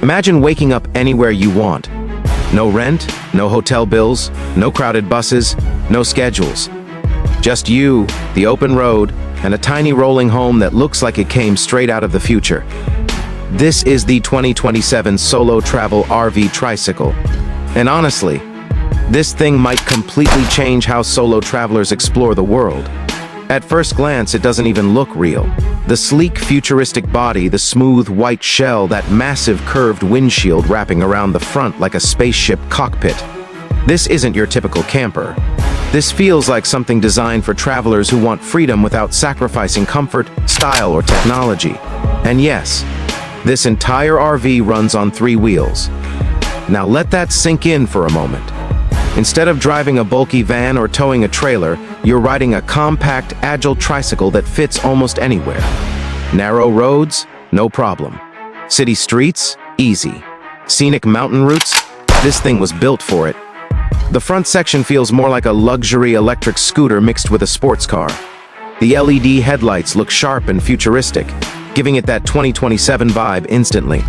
Imagine waking up anywhere you want. No rent, no hotel bills, no crowded buses, no schedules. Just you, the open road, and a tiny rolling home that looks like it came straight out of the future. This is the 2027 Solo Travel RV Tricycle. And honestly, this thing might completely change how solo travelers explore the world. At first glance, it doesn't even look real. The sleek, futuristic body, the smooth white shell, that massive curved windshield wrapping around the front like a spaceship cockpit. This isn't your typical camper. This feels like something designed for travelers who want freedom without sacrificing comfort, style, or technology. And yes, this entire RV runs on 3 wheels. Now let that sink in for a moment. Instead of driving a bulky van or towing a trailer, you're riding a compact, agile tricycle that fits almost anywhere. Narrow roads? No problem. City streets? Easy. Scenic mountain routes? This thing was built for it. The front section feels more like a luxury electric scooter mixed with a sports car. The LED headlights look sharp and futuristic, giving it that 2027 vibe instantly.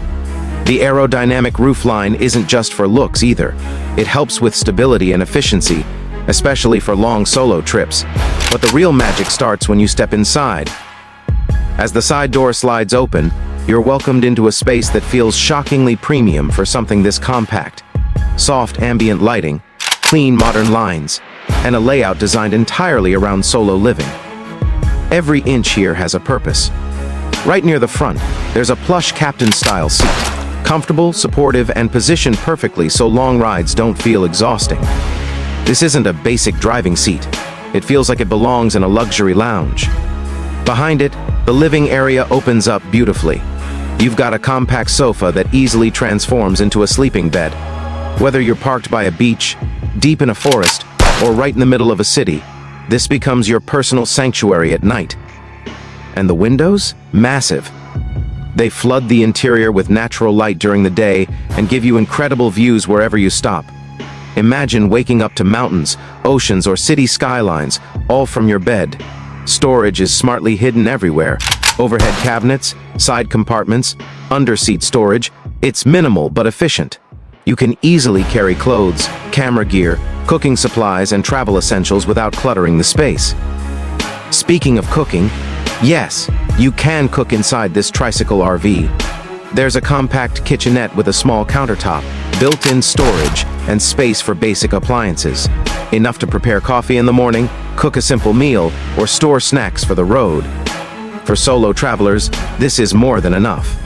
The aerodynamic roofline isn't just for looks either. It helps with stability and efficiency, especially for long solo trips. But the real magic starts when you step inside. As the side door slides open, you're welcomed into a space that feels shockingly premium for something this compact. Soft ambient lighting, clean modern lines, and a layout designed entirely around solo living. Every inch here has a purpose. Right near the front, there's a plush captain-style seat. Comfortable, supportive, and positioned perfectly so long rides don't feel exhausting. This isn't a basic driving seat. It feels like it belongs in a luxury lounge. Behind it, the living area opens up beautifully. You've got a compact sofa that easily transforms into a sleeping bed. Whether you're parked by a beach, deep in a forest, or right in the middle of a city, this becomes your personal sanctuary at night. And the windows? Massive. They flood the interior with natural light during the day and give you incredible views wherever you stop. Imagine waking up to mountains, oceans, or city skylines, all from your bed. Storage is smartly hidden everywhere. Overhead cabinets, side compartments, under-seat storage. It's minimal but efficient. You can easily carry clothes, camera gear, cooking supplies, and travel essentials without cluttering the space. Speaking of cooking, yes, you can cook inside this tricycle RV. There's a compact kitchenette with a small countertop, built-in storage, and space for basic appliances. Enough to prepare coffee in the morning, cook a simple meal, or store snacks for the road. For solo travelers, this is more than enough.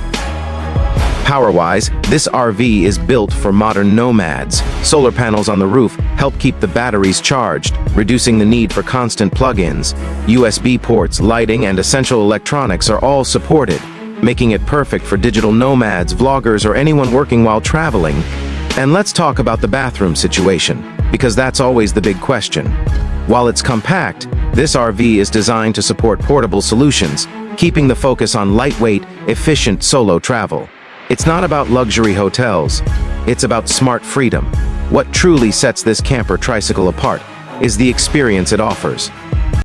Power-wise, this RV is built for modern nomads. Solar panels on the roof help keep the batteries charged, reducing the need for constant plug-ins. USB ports, lighting, and essential electronics are all supported, making it perfect for digital nomads, vloggers, or anyone working while traveling. And let's talk about the bathroom situation, because that's always the big question. While it's compact, this RV is designed to support portable solutions, keeping the focus on lightweight, efficient solo travel. It's not about luxury hotels, it's about smart freedom. What truly sets this camper tricycle apart is the experience it offers.